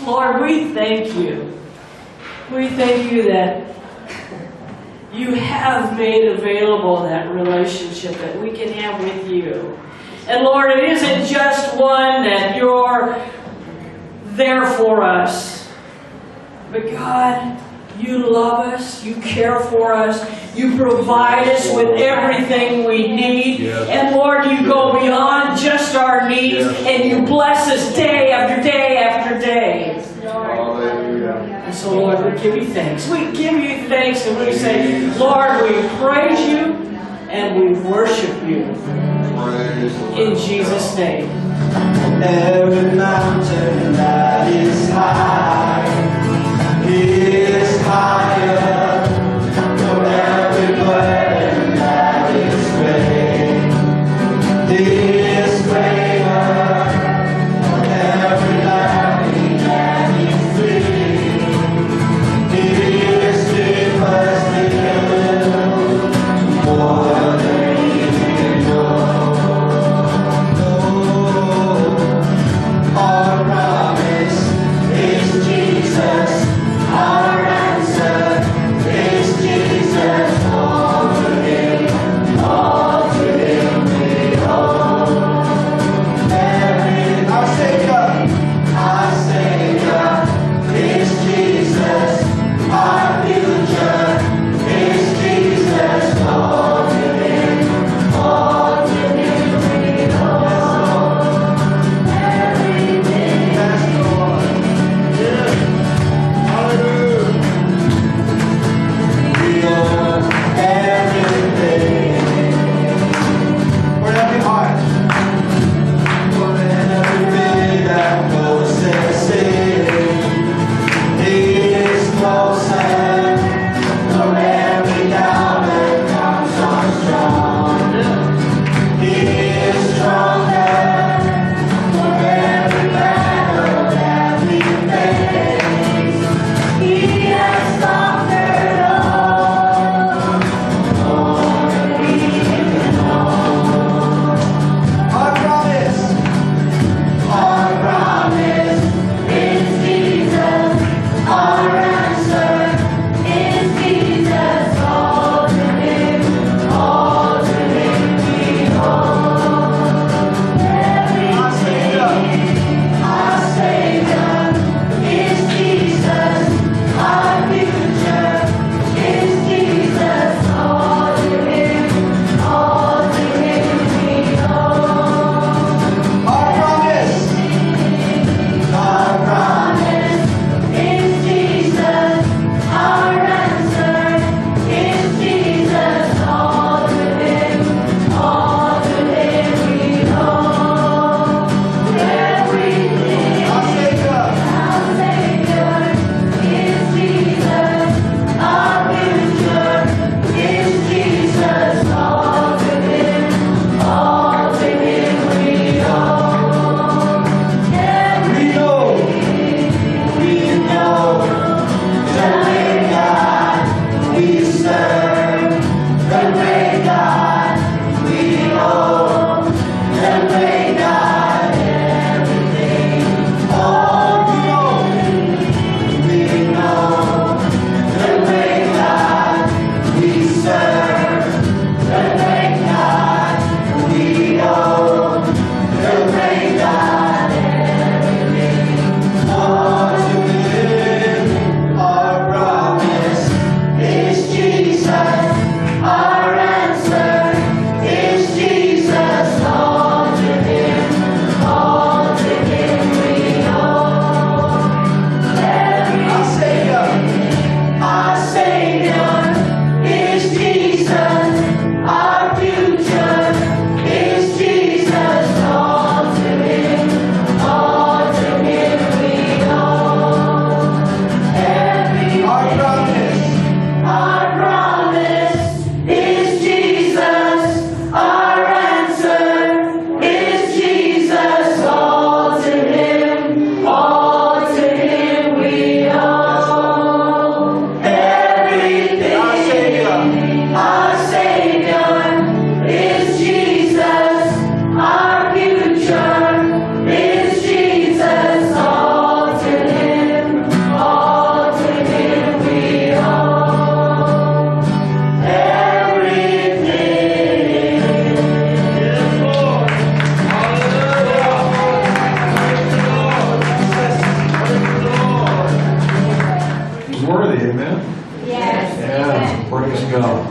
Lord, we thank you. We thank you that you have made available that relationship that we can have with you. And Lord, it isn't just one that you're there for us. But God, you love us, you care for us, you provide us with everything we need. Yes. And Lord, you go beyond just our needs, Yes. and you bless us day after day after day. Hallelujah. And so Lord, we give you thanks. We give you thanks and we say, Lord, we praise you and we worship you. Praise the Lord. In Jesus' name. Every mountain that is high is higher. For every burden that is great is greater. For every valley that is free is deeper still. More than we can know. Our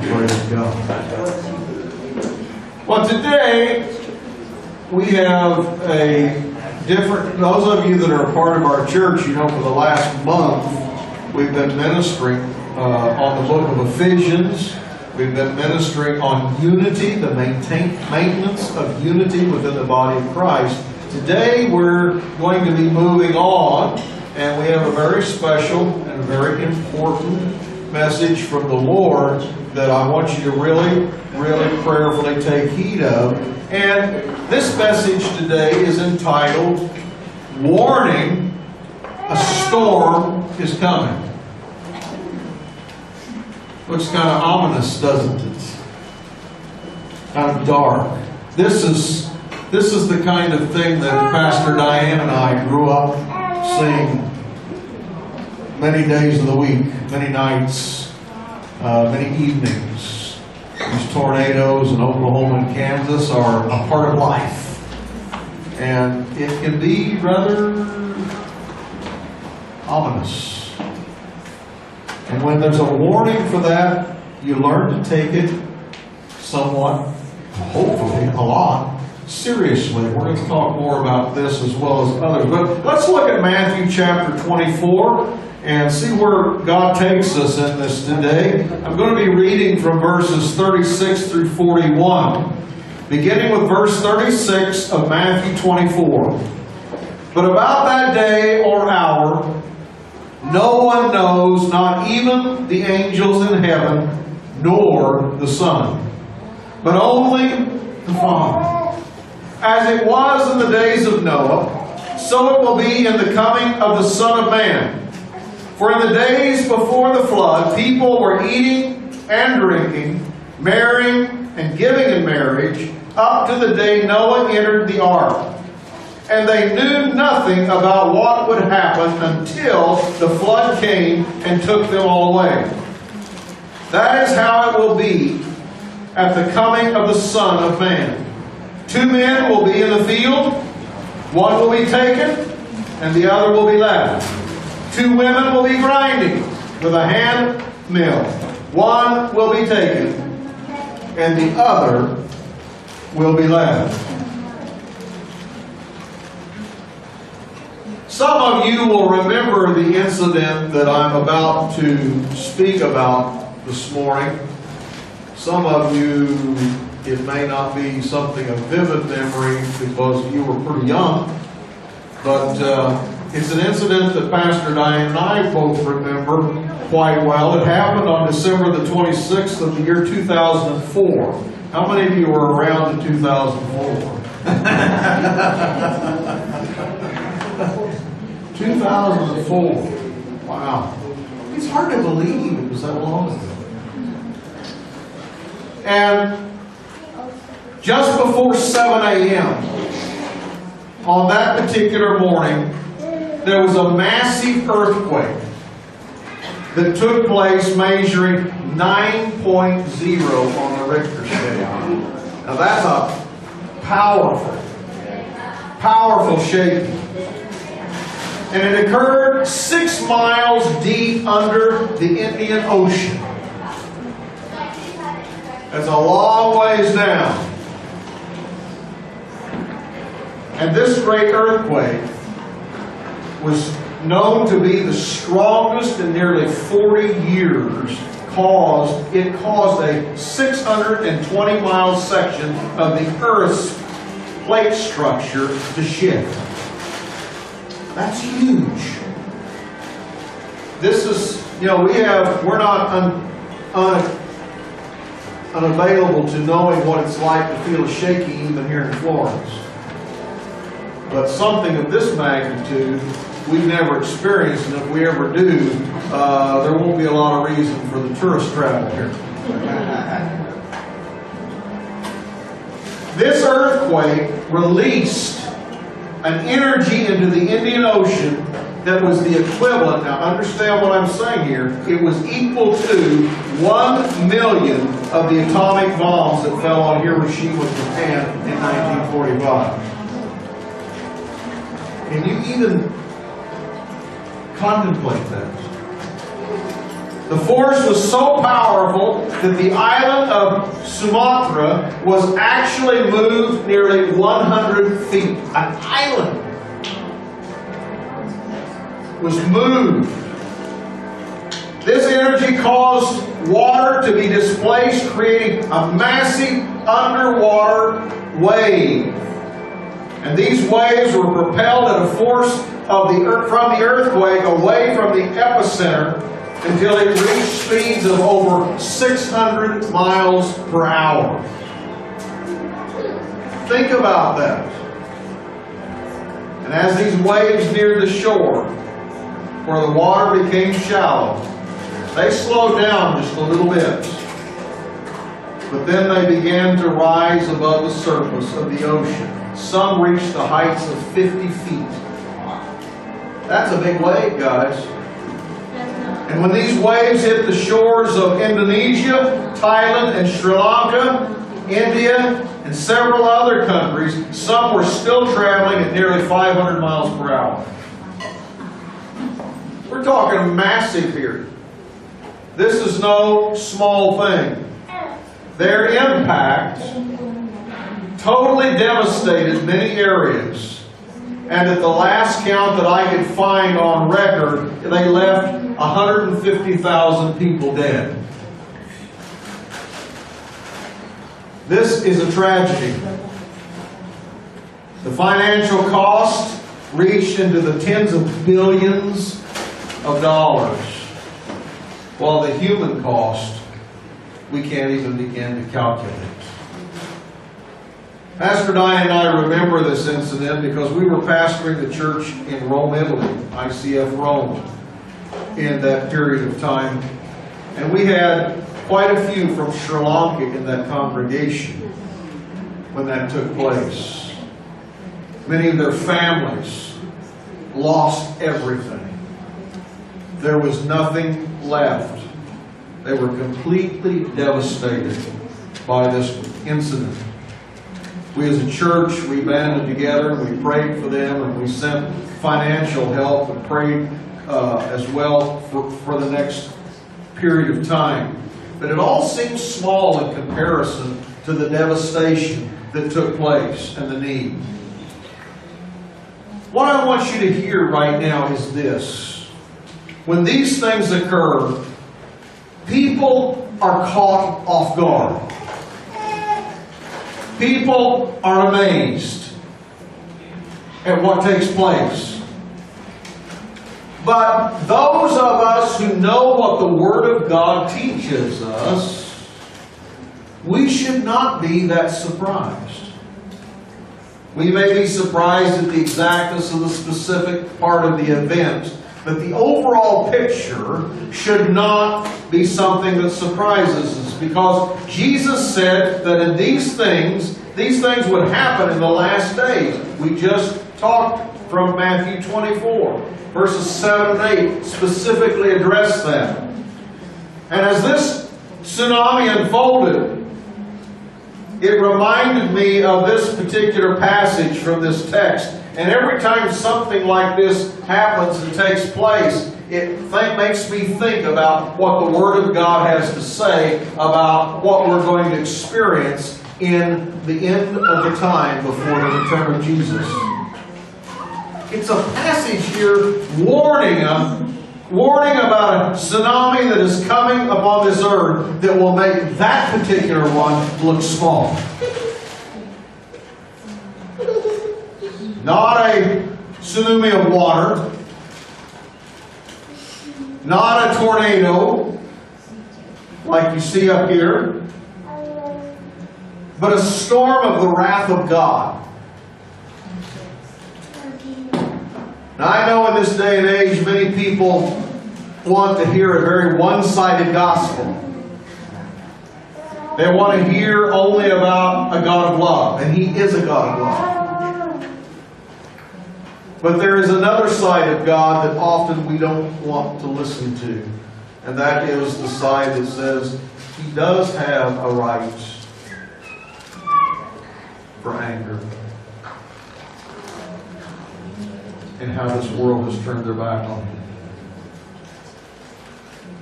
Praise God. Well, today we have a different, those of you that are a part of our church, you know, for the last month, we've been ministering on the book of Ephesians. We've been ministering on unity, the maintenance of unity within the body of Christ. Today we're going to be moving on, and we have a very special and very important message from the Lord that I want you to really, really prayerfully take heed of. And this message today is entitled, Warning, a Storm is Coming. Looks kind of ominous, doesn't it? Kind of dark. This is the kind of thing that Pastor Diane and I grew up seeing many days of the week, many nights, many evenings. These tornadoes in Oklahoma and Kansas are a part of life. And it can be rather ominous. And when there's a warning for that, you learn to take it somewhat, hopefully a lot, seriously. We're going to talk more about this as well as others. But let's look at Matthew chapter 24 and see where God takes us in this today. I'm going to be reading from verses 36 through 41, beginning with verse 36 of Matthew 24. But about that day or hour, no one knows, not even the angels in heaven, nor the Son, but only the Father. As it was in the days of Noah, so it will be in the coming of the Son of Man. For in the days before the flood, people were eating and drinking, marrying and giving in marriage, up to the day Noah entered the ark. And they knew nothing about what would happen until the flood came and took them all away. That is how it will be at the coming of the Son of Man. 2 men will be in the field, one will be taken, and the other will be left. 2 women will be grinding with a hand mill. One will be taken, and the other will be left. Some of you will remember the incident that I'm about to speak about this morning. Some of you, it may not be something of vivid memory because you were pretty young, but it's an incident that Pastor Diane and I both remember quite well. It happened on December the 26th of the year 2004. How many of you were around in 2004? 2004. Wow. It's hard to believe it was that long ago. And just before 7 a.m. on that particular morning, there was a massive earthquake that took place measuring 9.0 on the Richter scale. Now that's a powerful shaking. And it occurred 6 miles deep under the Indian Ocean. That's a long ways down. And this great earthquake was known to be the strongest in nearly 40 years. It caused a 620-mile section of the Earth's plate structure to shift. That's huge. This is, we're not unavailable to knowing what it's like to feel a shaking even here in Florence. But something of this magnitude we've never experienced, and if we ever do, there won't be a lot of reason for the tourist travel here. This earthquake released an energy into the Indian Ocean that was the equivalent, now understand what I'm saying here, it was equal to 1 million of the atomic bombs that fell on Hiroshima, Japan in 1945. Can you even contemplate that? The force was so powerful that the island of Sumatra was actually moved nearly 100 feet. An island was moved. This energy caused water to be displaced, creating a massive underwater wave. And these waves were propelled at a force of from the earthquake away from the epicenter until it reached speeds of over 600 miles per hour. Think about that. And as these waves neared the shore, where the water became shallow, they slowed down just a little bit. But then they began to rise above the surface of the ocean. Some reached the heights of 50 feet. That's a big wave, guys. And when these waves hit the shores of Indonesia, Thailand, and Sri Lanka, India, and several other countries, some were still traveling at nearly 500 miles per hour. We're talking massive here. This is no small thing. Their impact totally devastated many areas. And at the last count that I could find on record, they left 150,000 people dead. This is a tragedy. The financial cost reached into the tens of billions of dollars, while the human cost we can't even begin to calculate. Pastor Diane and I remember this incident because we were pastoring the church in Rome, Italy, ICF Rome, in that period of time. And we had quite a few from Sri Lanka in that congregation when that took place. Many of their families lost everything. There was nothing left. They were completely devastated by this incident. We as a church, we banded together and we prayed for them, and we sent financial help and prayed as well for the next period of time. But it all seems small in comparison to the devastation that took place and the need. What I want you to hear right now is this. When these things occur, people are caught off guard. People are amazed at what takes place. But those of us who know what the Word of God teaches us, we should not be that surprised. We may be surprised at the exactness of the specific part of the event, but the overall picture should not be something that surprises us, because Jesus said that in these things would happen in the last days. We just talked from Matthew 24, verses 7 and 8 specifically address that. And as this tsunami unfolded, it reminded me of this particular passage from this text. And every time something like this happens and takes place, it makes me think about what the Word of God has to say about what we're going to experience in the end of the time before the return of Jesus. It's a passage here warning about a tsunami that is coming upon this earth that will make that particular one look small. Not a tsunami of water, not a tornado like you see up here, but a storm of the wrath of God. Now I know in this day and age many people want to hear a very one-sided gospel. They want to hear only about a God of love, and He is a God of love. But there is another side of God that often we don't want to listen to, and that is the side that says He does have a right for anger, and how this world has turned their back on Him.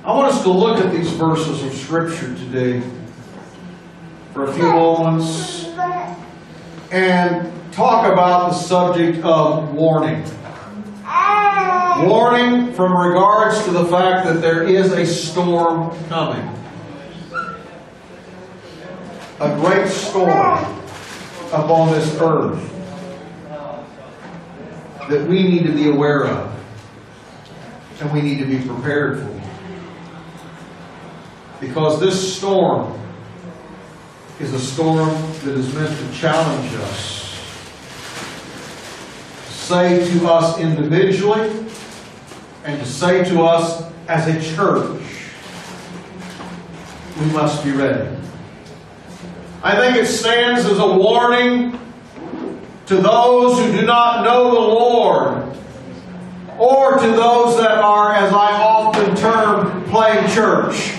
I want us to look at these verses of Scripture today for a few moments and talk about the subject of warning. Warning from regards to the fact that there is a storm coming. A great storm upon this earth that we need to be aware of and we need to be prepared for. Because this storm is a storm that is meant to challenge us, to say to us individually and to say to us as a church, we must be ready. I think it stands as a warning to those who do not know the Lord, or to those that are, as I often term, playing church.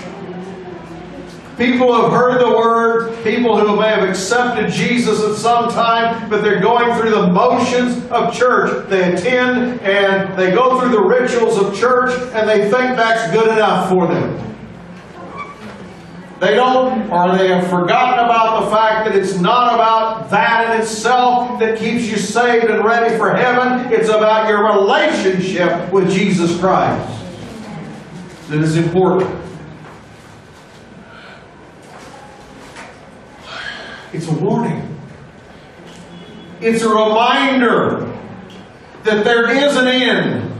People who have heard the Word, people who may have accepted Jesus at some time, but they're going through the motions of church. They attend and they go through the rituals of church and they think that's good enough for them. They don't, or they have forgotten about the fact that it's not about that in itself that keeps you saved and ready for heaven. It's about your relationship with Jesus Christ that is important. It's a warning. It's a reminder that there is an end,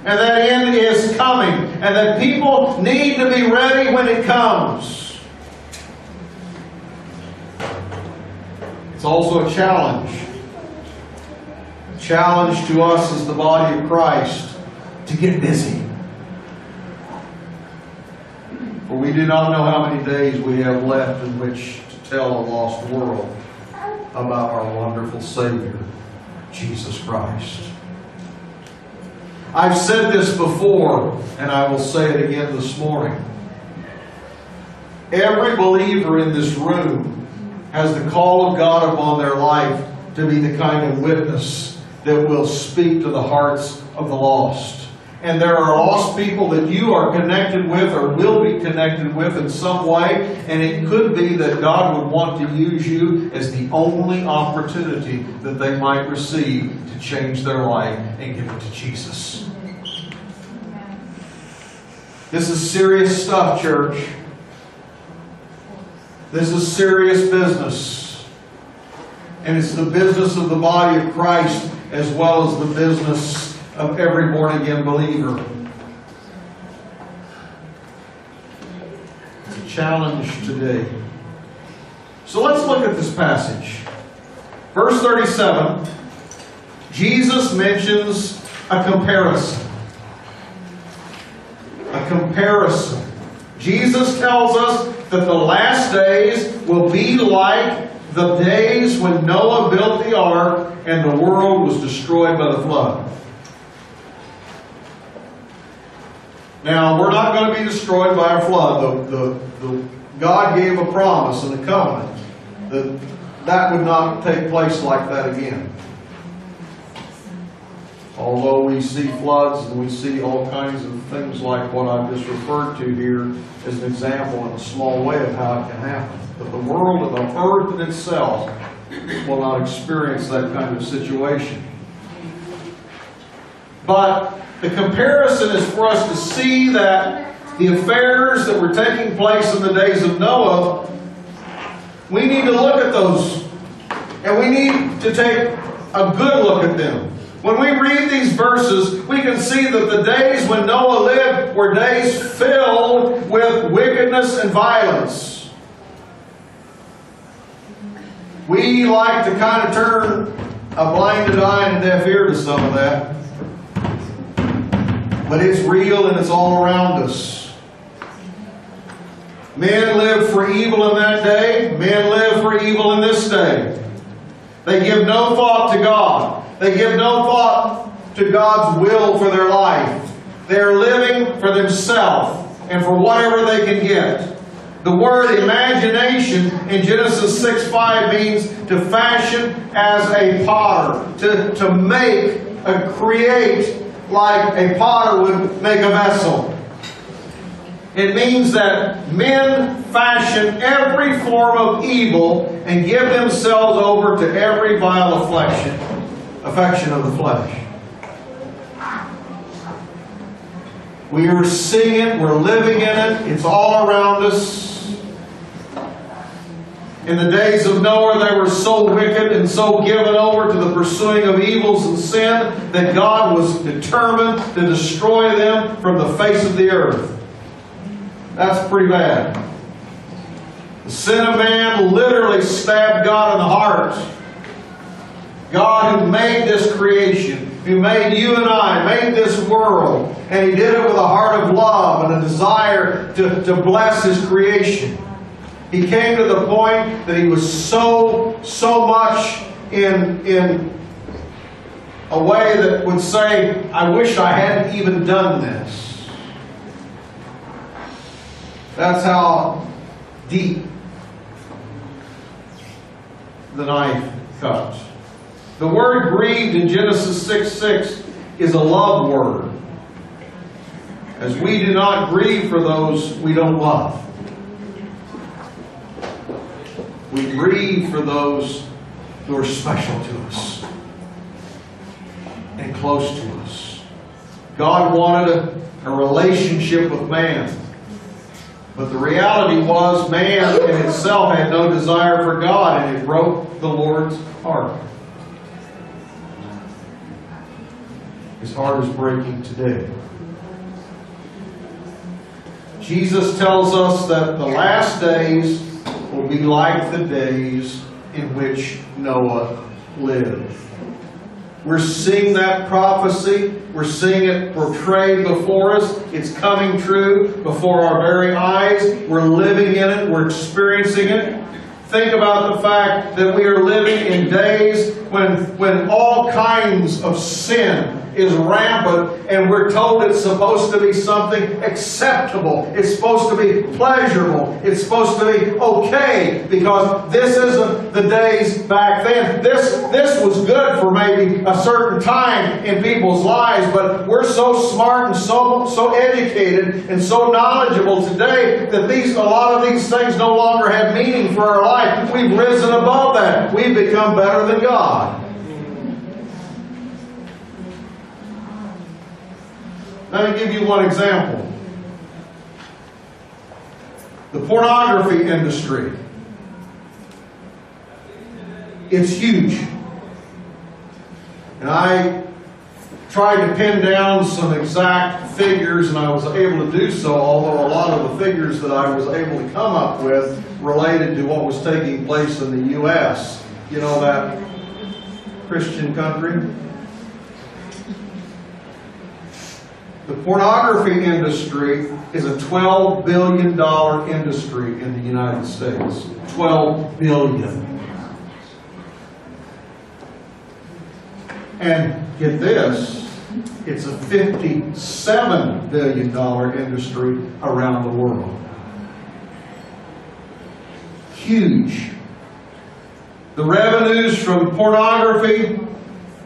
and that end is coming, and that people need to be ready when it comes. It's also a challenge. A challenge to us as the body of Christ to get busy. For we do not know how many days we have left in which to tell a lost world about our wonderful Savior, Jesus Christ. I've said this before, and I will say it again this morning. Every believer in this room has the call of God upon their life to be the kind of witness that will speak to the hearts of the lost. And there are lost people that you are connected with or will be connected with in some way, and it could be that God would want to use you as the only opportunity that they might receive to change their life and give it to Jesus. This is serious stuff, church. This is serious business. And it's the business of the body of Christ as well as the business of every born-again believer. It's a challenge today. So let's look at this passage. Verse 37, Jesus mentions a comparison. A comparison. Jesus tells us that the last days will be like the days when Noah built the ark and the world was destroyed by the flood. Now, we're not going to be destroyed by a flood. God gave a promise and a covenant that that would not take place like that again. Although we see floods and we see all kinds of things like what I've just referred to here as an example in a small way of how it can happen. But the world of the earth in itself will not experience that kind of situation. But the comparison is for us to see that the affairs that were taking place in the days of Noah, we need to look at those and we need to take a good look at them. When we read these verses, we can see that the days when Noah lived were days filled with wickedness and violence. We like to kind of turn a blinded eye and a deaf ear to some of that. But it's real and it's all around us. Men lived for evil in that day. Men live for evil in this day. They give no thought to God. They give no thought to God's will for their life. They are living for themselves and for whatever they can get. The word imagination in Genesis 6:5 means to fashion as a potter, to make, create like a potter would make a vessel. It means that men fashion every form of evil and give themselves over to every vile affection of the flesh. We are seeing it, we're living in it, it's all around us. In the days of Noah, they were so wicked and so given over to the pursuing of evils and sin that God was determined to destroy them from the face of the earth. That's pretty bad. The sin of man literally stabbed God in the heart. God who made this creation, who made you and I, made this world, and He did it with a heart of love and a desire to bless His creation. He came to the point that He was so much in a way that would say, I wish I hadn't even done this. That's how deep the knife cuts. The word grieved in Genesis 6:6 is a love word. As we do not grieve for those we don't love. We grieve for those who are special to us and close to us. God wanted a relationship with man. But the reality was man in itself had no desire for God, and it broke the Lord's heart. His heart is breaking today. Jesus tells us that the last days will be like the days in which Noah lived. We're seeing that prophecy. We're seeing it portrayed before us. It's coming true before our very eyes. We're living in it. We're experiencing it. Think about the fact that we are living in days when all kinds of sin is rampant, and we're told it's supposed to be something acceptable. It's supposed to be pleasurable. It's supposed to be okay, because this isn't the days back then. This was good for maybe a certain time in people's lives, but we're so smart and so educated and so knowledgeable today that a lot of these things no longer have meaning for our life. We've risen above that. We've become better than God. Let me give you one example. The pornography industry. It's huge. And I tried to pin down some exact figures, and I was able to do so, although a lot of the figures that I was able to come up with related to what was taking place in the U.S. You know, that Christian country? The pornography industry is a $12 billion industry in the United States. $12 billion. And get this, it's a $57 billion industry around the world. Huge. The revenues from pornography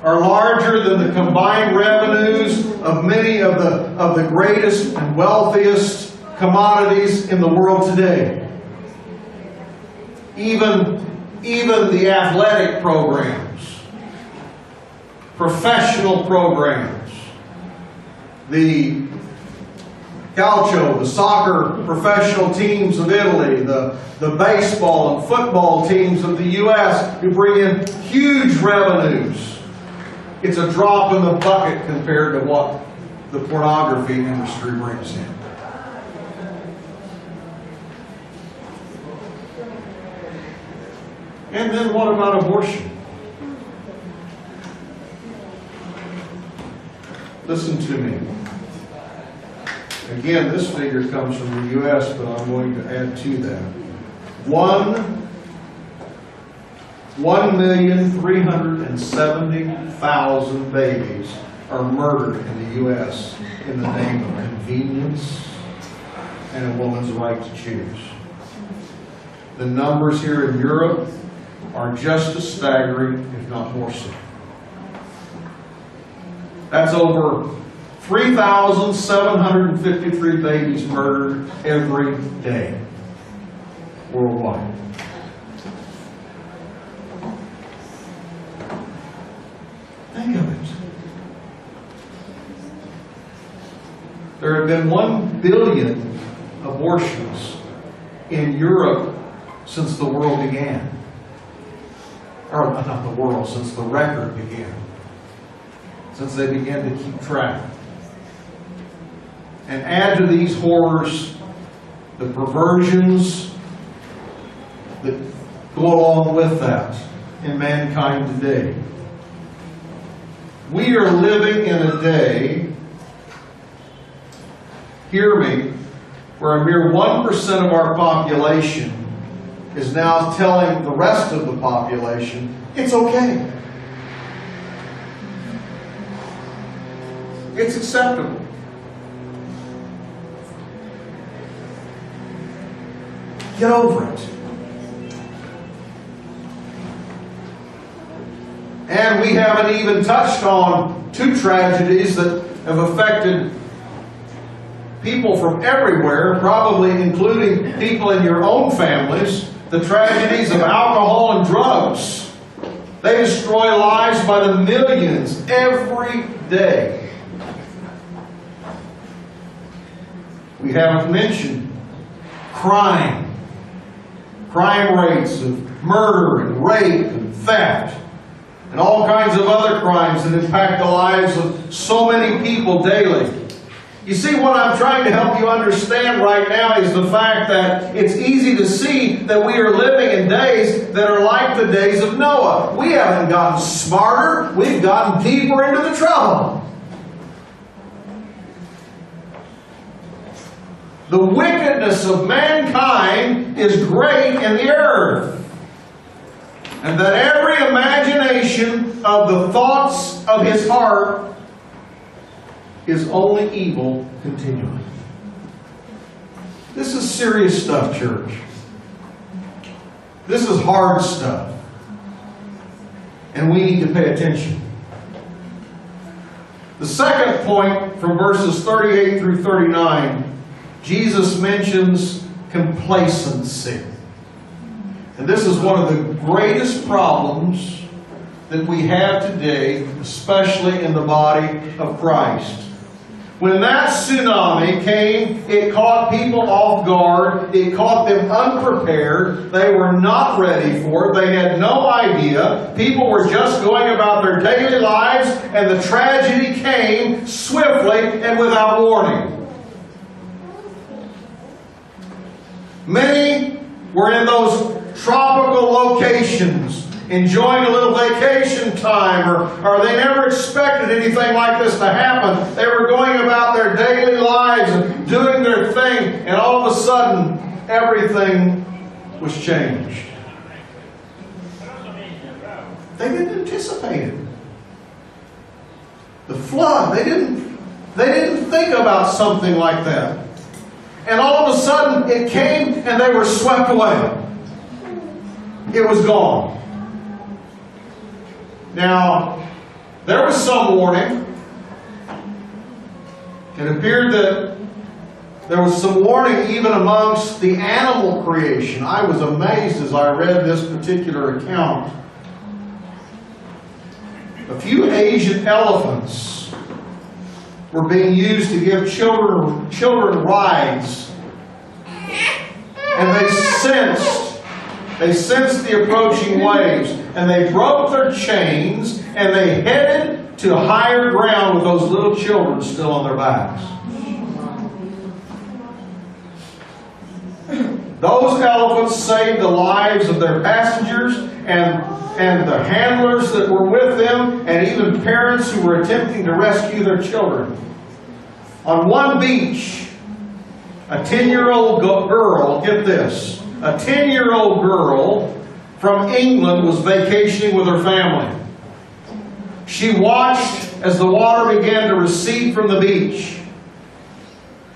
are larger than the combined revenues of many of the greatest and wealthiest commodities in the world today. Even the athletic programs, professional programs, the calcio, the soccer professional teams of Italy, the baseball and football teams of the U.S. who bring in huge revenues. It's a drop in the bucket compared to what the pornography industry brings in. And then what about abortion? Listen to me. Again, this figure comes from the U.S., but I'm going to add to that. 1,370,000 babies are murdered in the U.S. in the name of convenience and a woman's right to choose. The numbers here in Europe are just as staggering, if not more so. That's over 3,753 babies murdered every day worldwide. Think of it. There have been 1 billion abortions in Europe since the world began. Or not the world, since the record began. Since they began to keep track. And add to these horrors the perversions that go along with that in mankind today. We are living in a day, hear me, where a mere 1% of our population is now telling the rest of the population it's okay. It's acceptable. Get over it. And we haven't even touched on 2 tragedies that have affected people from everywhere, probably including people in your own families, the tragedies of alcohol and drugs. They destroy lives by the millions every day. We haven't mentioned crime. Crime rates of murder and rape and theft and all kinds of other crimes that impact the lives of so many people daily. You see, what I'm trying to help you understand right now is the fact that it's easy to see that we are living in days that are like the days of Noah. We haven't gotten smarter, we've gotten deeper into the trouble. The wickedness of mankind is great in the earth. And that every imagination of the thoughts of his heart is only evil continually. This is serious stuff, church. This is hard stuff. And we need to pay attention. The second point from verses 38 through 39, Jesus mentions complacency. And this is one of the greatest problems that we have today, especially in the body of Christ. When that tsunami came, it caught people off guard. It caught them unprepared. They were not ready for it. They had no idea. People were just going about their daily lives, and the tragedy came swiftly and without warning. Many were in those tropical locations, enjoying a little vacation time, or they never expected anything like this to happen. They were going about their daily lives and doing their thing, and all of a sudden, everything was changed. They didn't anticipate it. The flood, they didn't think about something like that. And all of a sudden, it came and they were swept away. It was gone. Now, there was some warning. It appeared that there was some warning even amongst the animal creation. I was amazed as I read this particular account. A few Asian elephants were being used to give children rides. And they sensed the approaching waves, and they broke their chains, and they headed to higher ground with those little children still on their backs. Those elephants saved the lives of their passengers and the handlers that were with them, and even parents who were attempting to rescue their children. On one beach, a 10-year-old girl, get this, a 10-year-old girl from England was vacationing with her family. She watched as the water began to recede from the beach.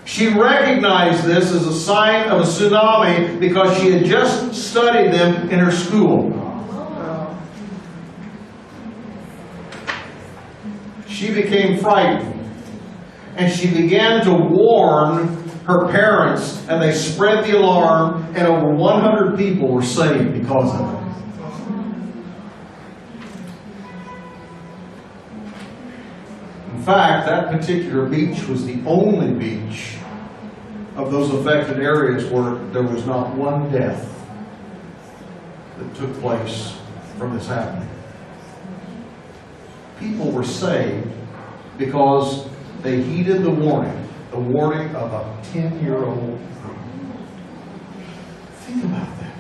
She recognized this as a sign of a tsunami because she had just studied them in her school. She became frightened. and she began to warn her parents, and they spread the alarm, and over 100 people were saved because of it. In fact, that particular beach was the only beach of those affected areas where there was not one death that took place from this happening. People were saved because they heeded the warning of a 10-year-old girl. Think about that.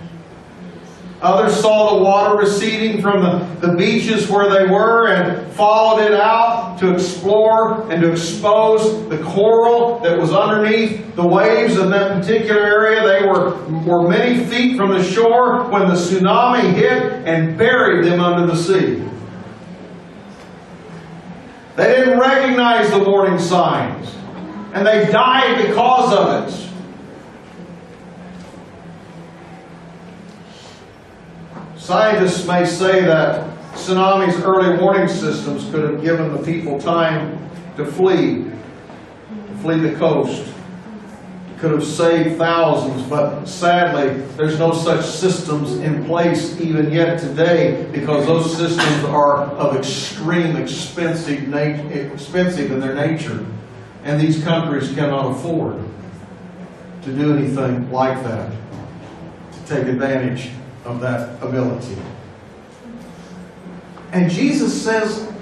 Others saw the water receding from the beaches where they were and followed it out to explore and to expose the coral that was underneath the waves in that particular area. They were many feet from the shore when the tsunami hit and buried them under the sea. They didn't recognize the warning signs, and they died because of it. Scientists may say that tsunami's early warning systems could have given the people time to flee the coast. It could have saved thousands, but sadly, there's no such systems in place even yet today, because those systems are of extreme expensive in their nature, and these countries cannot afford to do anything like that, to take advantage of that ability. And Jesus says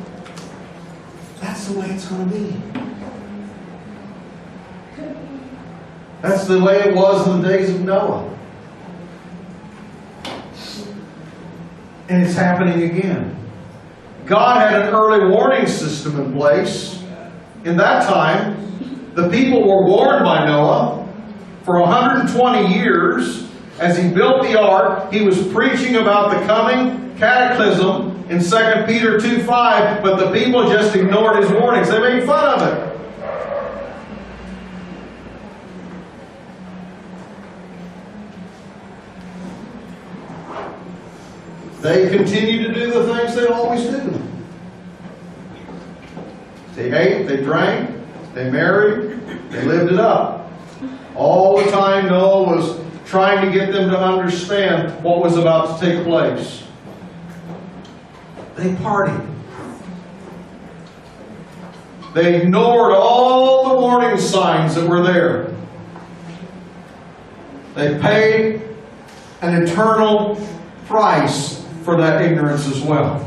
that's the way it's going to be. That's the way it was in the days of Noah. And it's happening again. God had an early warning system in place. In that time, the people were warned by Noah for 120 years. As he built the ark, he was preaching about the coming cataclysm in 2 Peter 2:5, but the people just ignored his warnings. They made fun of it. They continue to do the things they always do. They ate, they drank, they married, they lived it up. All the time Noah was trying to get them to understand what was about to take place. They partied. They ignored all the warning signs that were there. They paid an eternal price for that ignorance as well.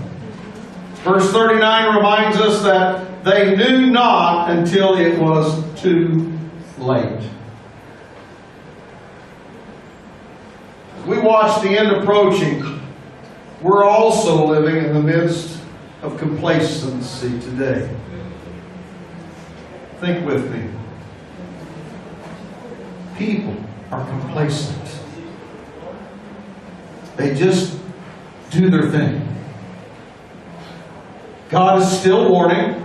Verse 39 reminds us that they knew not until it was too late. We watch the end approaching. We're also living in the midst of complacency today. Think with me. People are complacent. They just do their thing. God is still warning.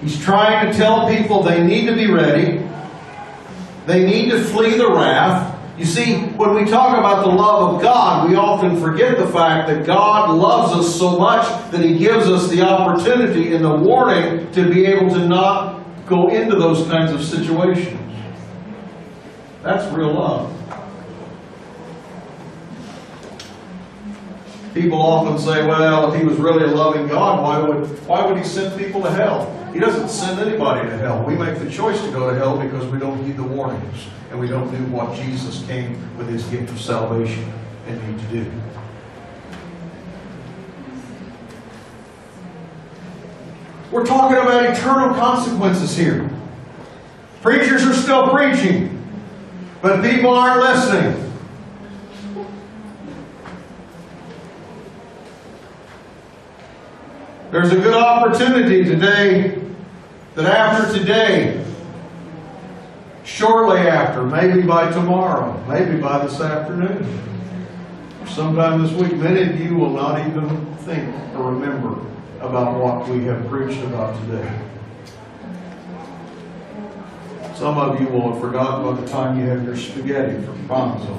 He's trying to tell people they need to be ready. They need to flee the wrath. You see, when we talk about the love of God, we often forget the fact that God loves us so much that He gives us the opportunity in the warning to be able to not go into those kinds of situations. That's real love. People often say, well, if He was really a loving God, why would He send people to hell? He doesn't send anybody to hell. We make the choice to go to hell because we don't heed the warnings. And we don't do what Jesus came with His gift of salvation and need to do. We're talking about eternal consequences here. Preachers are still preaching, but people aren't listening. There's a good opportunity today that after today, shortly after, maybe by tomorrow, maybe by this afternoon, sometime this week, many of you will not even think or remember about what we have preached about today. Some of you will have forgotten by the time you have your spaghetti from Bronzo.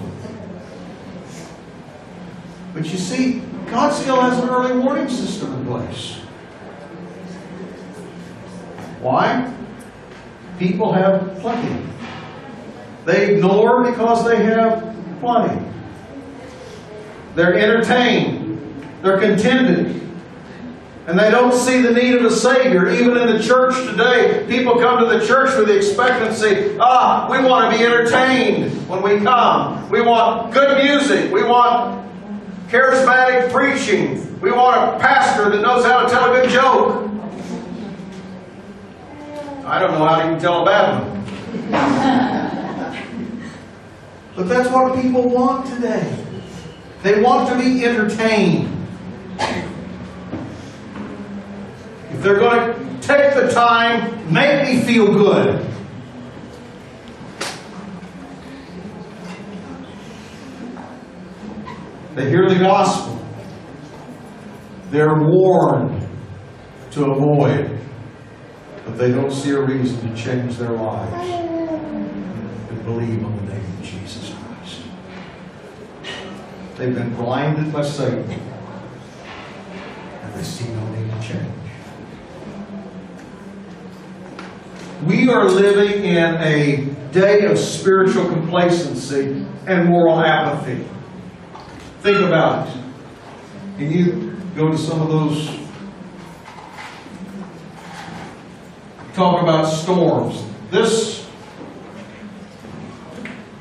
But you see, God still has an early warning system in place. Why? People have plenty. They ignore because they have plenty. They're entertained. They're contented. And they don't see the need of a Savior. Even in the church today, people come to the church with the expectancy, we want to be entertained when we come. We want good music. We want charismatic preaching. We want a pastor that knows how to tell a good joke. I don't know how to even tell a bad one. But that's what people want today. They want to be entertained. If they're going to take the time, make me feel good. They hear the gospel. They're warned to avoid, but they don't see a reason to change their lives and believe on the name of Jesus Christ. They've been blinded by Satan, and they see no need to change. We are living in a day of spiritual complacency and moral apathy. Think about it. Can you go to some of those? Talk about storms. This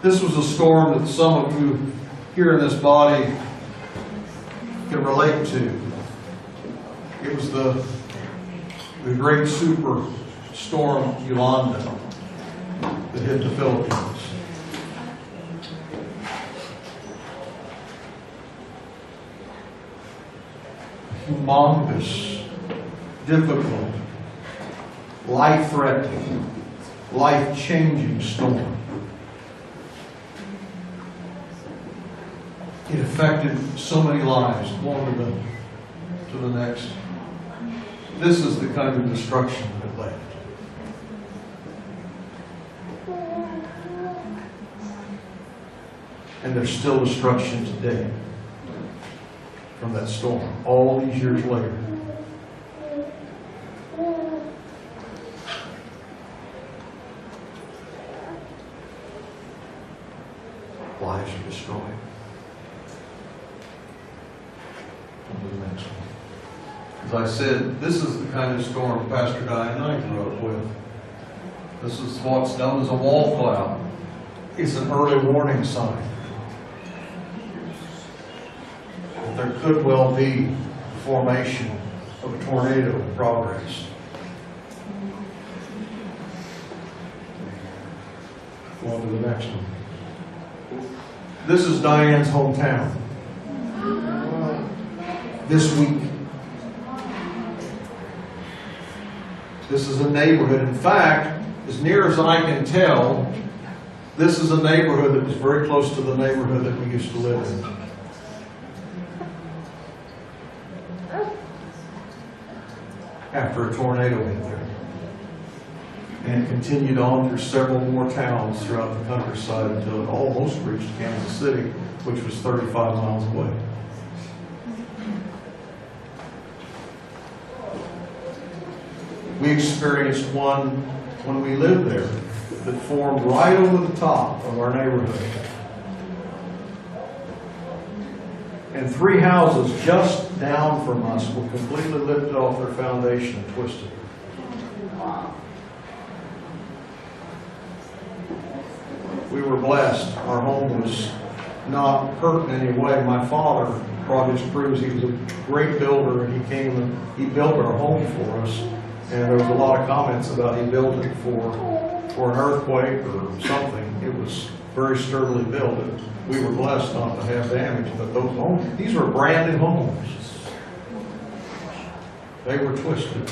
was a storm that some of you here in this body can relate to. It was the great super storm Yolanda that hit the Philippines. Humongous, difficult, life-threatening, life-changing storm. It affected so many lives, one to the next. This is the kind of destruction that it left. And there's still destruction today from that storm, all these years later. Lives are destroyed. On to the next one. As I said, this is the kind of storm Pastor Di and I grew up with. This is what's known as a wall cloud. It's an early warning sign that there could well be the formation of a tornado in progress. Go on to the next one. This is Diane's hometown. This week. This is a neighborhood. In fact, as near as I can tell, this is a neighborhood that was very close to the neighborhood that we used to live in. After a tornado hit there. And it continued on through several more towns throughout the countryside until it almost reached Kansas City, which was 35 miles away. We experienced one when we lived there that formed right over the top of our neighborhood. And 3 houses just down from us were completely lifted off their foundation and twisted. We were blessed. Our home was not hurt in any way. My father brought his crews. He was a great builder, and he came and he built our home for us. And there was a lot of comments about he built it for an earthquake or something. It was very sturdily built. We were blessed not to have damage, but those homes, these were branded homes. They were twisted.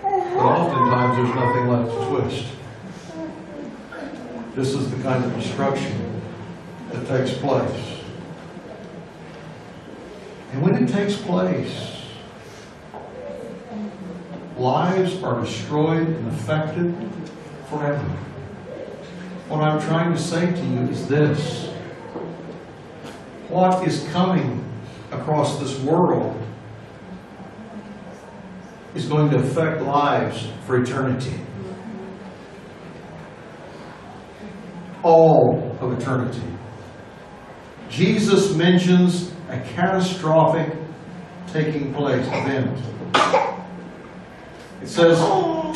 But oftentimes there's nothing left to twist. This is the kind of destruction that takes place. And when it takes place, lives are destroyed and affected forever. What I'm trying to say to you is this. What is coming across this world is going to affect lives for eternity. All of eternity. Jesus mentions a catastrophic taking place, event. It says,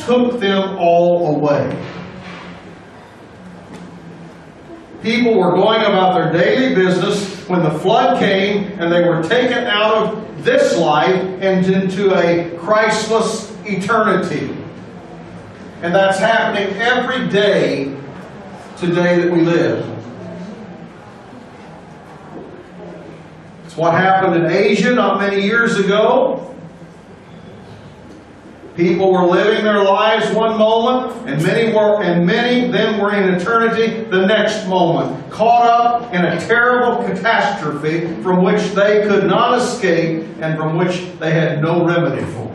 took them all away. People were going about their daily business when the flood came, and they were taken out of this life and into a Christless eternity. And that's happening every day today that we live. It's what happened in Asia not many years ago. People were living their lives one moment, and many then were in eternity the next moment, caught up in a terrible catastrophe from which they could not escape and from which they had no remedy for,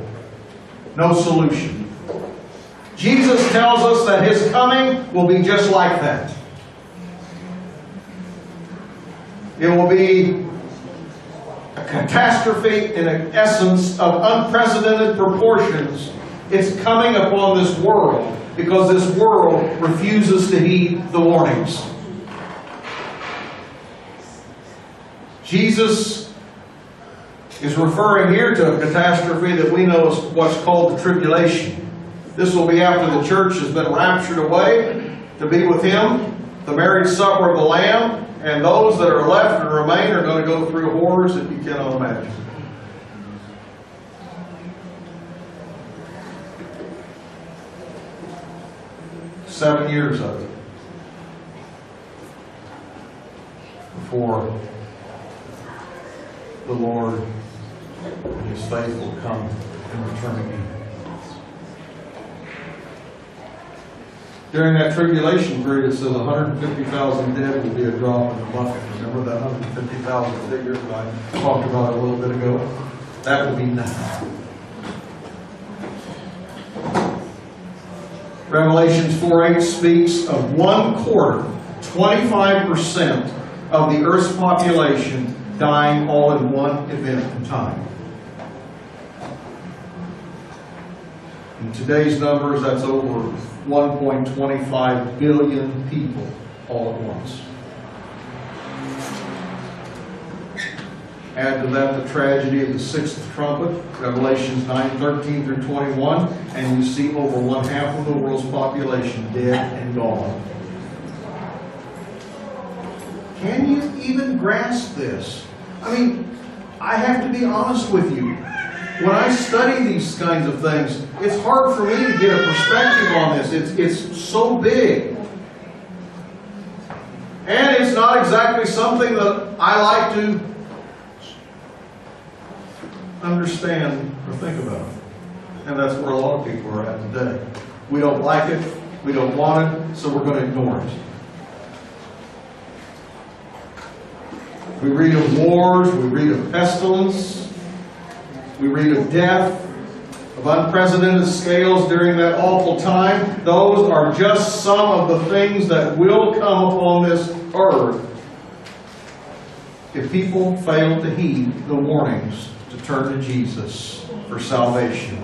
no solution. Jesus tells us that His coming will be just like that. It will be a catastrophe in an essence of unprecedented proportions. It's coming upon this world because this world refuses to heed the warnings. Jesus is referring here to a catastrophe that we know is what's called the tribulation. This will be after the church has been raptured away to be with Him, the marriage supper of the Lamb, and those that are left and remain are going to go through horrors that you cannot imagine. "7 years of it before the Lord and His faithful come and return again. During that tribulation period, it says 150,000 dead will be a drop in the bucket. Remember that 150,000 figure that I talked about a little bit ago? That will be nothing. Revelations 4:8 speaks of 1/4, 25% of the earth's population dying all in one event in time. In today's numbers, that's over 1.25 billion people all at once. Add to that the tragedy of the sixth trumpet, Revelations 9:13 through 21, and you see over 1/2 of the world's population dead and gone. Can you even grasp this? I mean, I have to be honest with you. When I study these kinds of things, it's hard for me to get a perspective on this. It's so big. And it's not exactly something that I like to understand or think about. And that's where a lot of people are at today. We don't like it, we don't want it, so we're going to ignore it. We read of wars, we read of pestilence, we read of death, of unprecedented scales during that awful time. Those are just some of the things that will come upon this earth if people fail to heed the warnings to turn to Jesus for salvation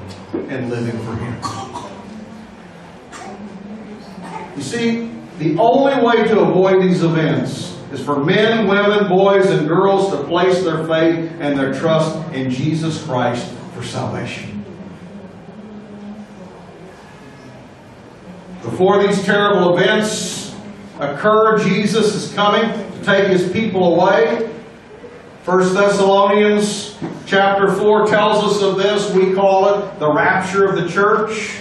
and living for Him. You see, the only way to avoid these events is for men, women, boys, and girls to place their faith and their trust in Jesus Christ for salvation. Before these terrible events occur, Jesus is coming to take His people away. 1 Thessalonians chapter 4 tells us of this. We call it the rapture of the church.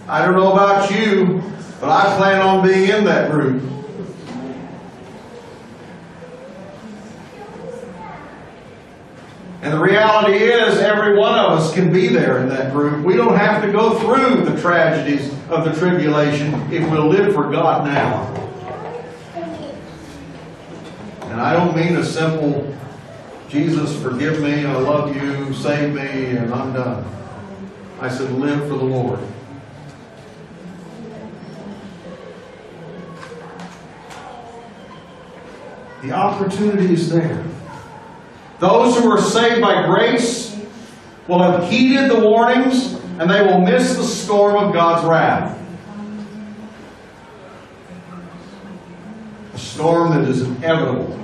I don't know about you, but I plan on being in that group. And the reality is, every one of us can be there in that group. We don't have to go through the tragedies of the tribulation if we'll live for God now. And I don't mean a simple, Jesus, forgive me, I love you, save me, and I'm done. I said, live for the Lord. The opportunity is there. Those who are saved by grace will have heeded the warnings, and they will miss the storm of God's wrath. A storm that is inevitable.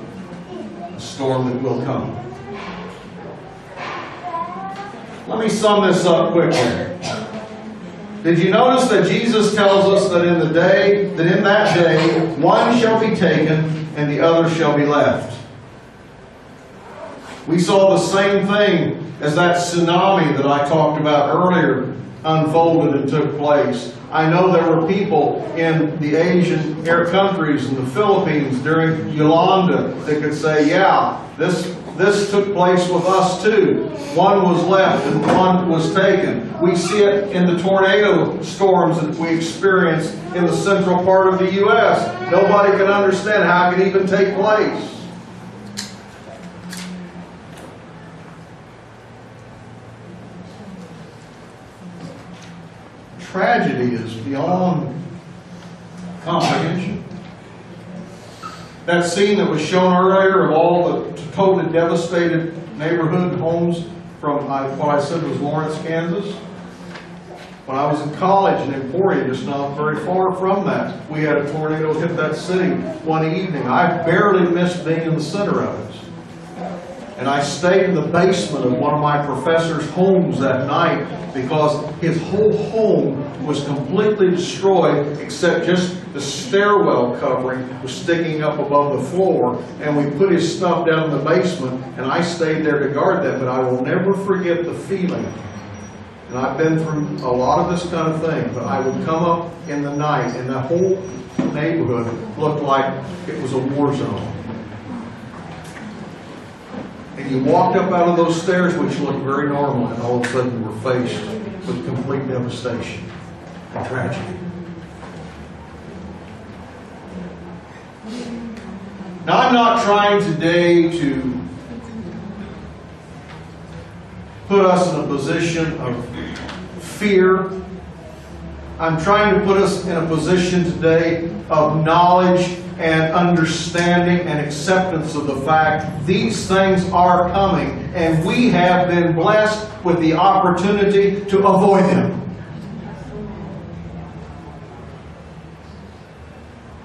A storm that will come. Let me sum this up quickly. Did you notice that Jesus tells us that in that day, one shall be taken and the other shall be left? We saw the same thing as that tsunami that I talked about earlier unfolded and took place. I know there were people in the Asian countries and the Philippines during Yolanda that could say, yeah, this took place with us too. One was left and one was taken. We see it in the tornado storms that we experience in the central part of the U.S. Nobody can understand how it can even take place. Tragedy is beyond comprehension. That scene that was shown earlier of all the totally devastated neighborhood homes from what I said was Lawrence, Kansas. When I was in college in Emporia, just not very far from that, we had a tornado hit that city one evening. I barely missed being in the center of it. And I stayed in the basement of one of my professor's homes that night because his whole home was completely destroyed except just the stairwell covering was sticking up above the floor. And we put his stuff down in the basement and I stayed there to guard that. But I will never forget the feeling. And I've been through a lot of this kind of thing. But I would come up in the night and the whole neighborhood looked like it was a war zone. And you walked up out of those stairs, which looked very normal, and all of a sudden you were faced with complete devastation and tragedy. Now, I'm not trying today to put us in a position of fear. I'm trying to put us in a position today of knowledge and understanding and acceptance of the fact these things are coming, and we have been blessed with the opportunity to avoid them.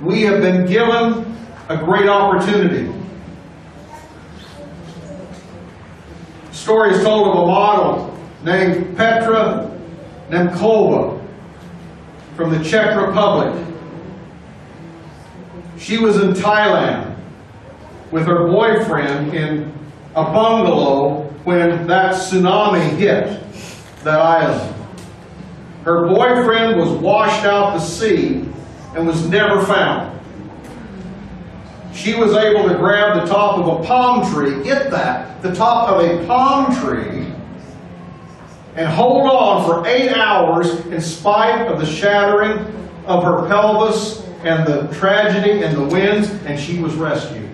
We have been given a great opportunity. A story is told of a model named Petra Nemkova from the Czech Republic. She was in Thailand with her boyfriend in a bungalow when that tsunami hit that island. Her boyfriend was washed out to sea and was never found. She was able to grab the top of a palm tree, get that, the top of a palm tree, and hold on for 8 hours in spite of the shattering of her pelvis and the tragedy and the winds, and she was rescued.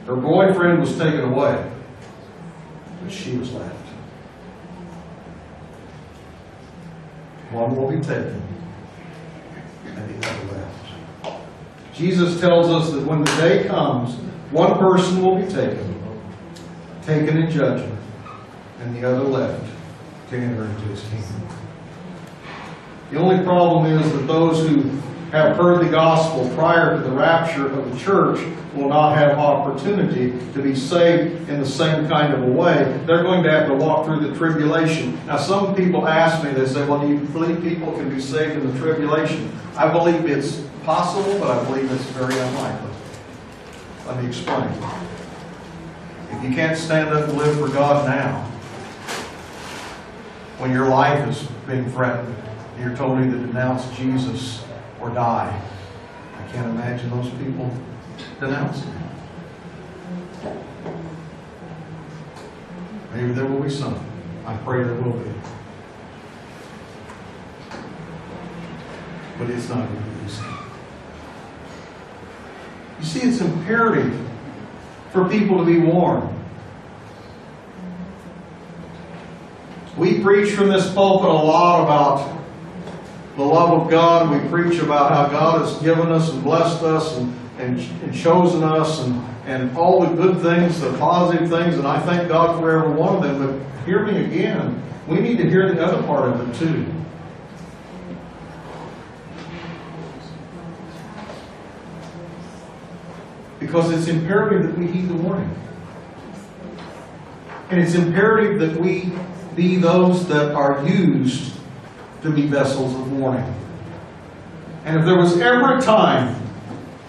Her boyfriend was taken away, but she was left. One will be taken, and the other left. Jesus tells us that when the day comes, one person will be taken in judgment, and the other left to enter into his kingdom. The only problem is that those who have heard the gospel prior to the rapture of the church will not have opportunity to be saved in the same kind of a way. They're going to have to walk through the tribulation. Now, some people ask me, they say, well, do you believe people can be saved in the tribulation? I believe it's possible, but I believe it's very unlikely. Let me explain. If you can't stand up and live for God now, when your life is being threatened, you're told either to denounce Jesus or die. I can't imagine those people denouncing him. Maybe there will be some. I pray there will be. But it's not going to be easy. You see, it's imperative for people to be warned. We preach from this pulpit a lot about the love of God. We preach about how God has given us and blessed us and chosen us and all the good things, the positive things, and I thank God for every one of them, but hear me again, we need to hear the other part of it too. Because it's imperative that we heed the warning. And it's imperative that we be those that are used to be vessels of warning. And if there was ever a time,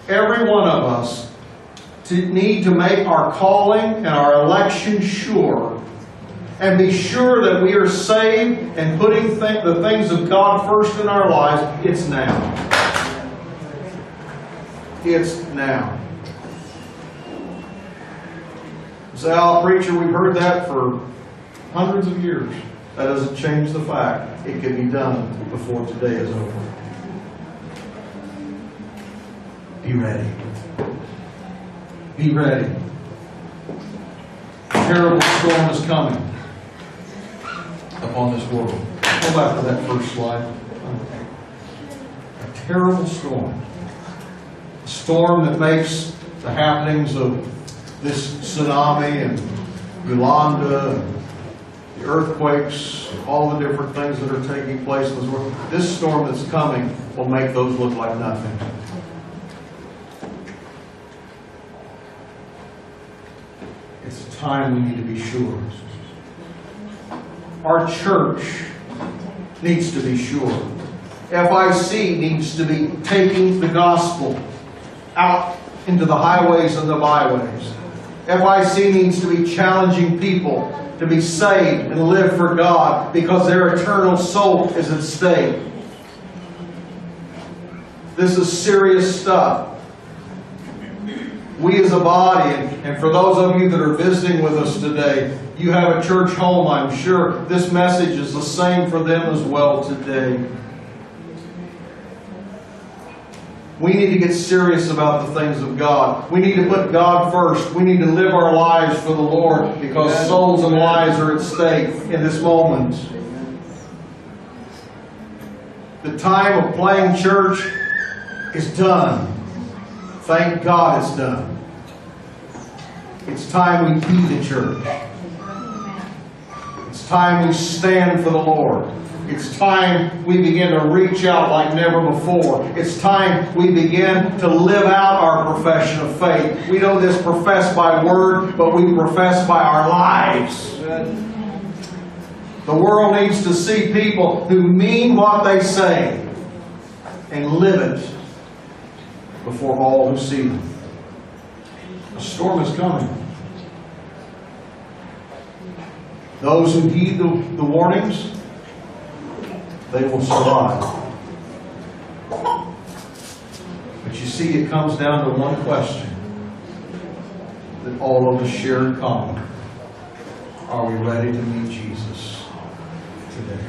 every one of us to need to make our calling and our election sure, and be sure that we are saved and putting the things of God first in our lives, it's now. It's now. Say, "Oh, preacher, we've heard that for hundreds of years." That doesn't change the fact it can be done before today is over. Be ready. Be ready. A terrible storm is coming upon this world. Go back to that first slide. A terrible storm. A storm that makes the happenings of this tsunami and Yolanda, and the earthquakes, all the different things that are taking place in this world. This storm that's coming will make those look like nothing. It's a time we need to be sure. Our church needs to be sure. FIC needs to be taking the gospel out into the highways and the byways. FIC needs to be challenging people to be saved and live for God because their eternal soul is at stake. This is serious stuff. We as a body, and for those of you that are visiting with us today, you have a church home, I'm sure. This message is the same for them as well today. We need to get serious about the things of God. We need to put God first. We need to live our lives for the Lord because souls and lives are at stake in this moment. The time of playing church is done. Thank God it's done. It's time we be the church. It's time we stand for the Lord. It's time we begin to reach out like never before. It's time we begin to live out our profession of faith. We don't just profess by word, but we profess by our lives. The world needs to see people who mean what they say and live it before all who see them. A storm is coming. Those who heed the warnings, they will survive. But you see, it comes down to one question that all of us share in common. Are we ready to meet Jesus today?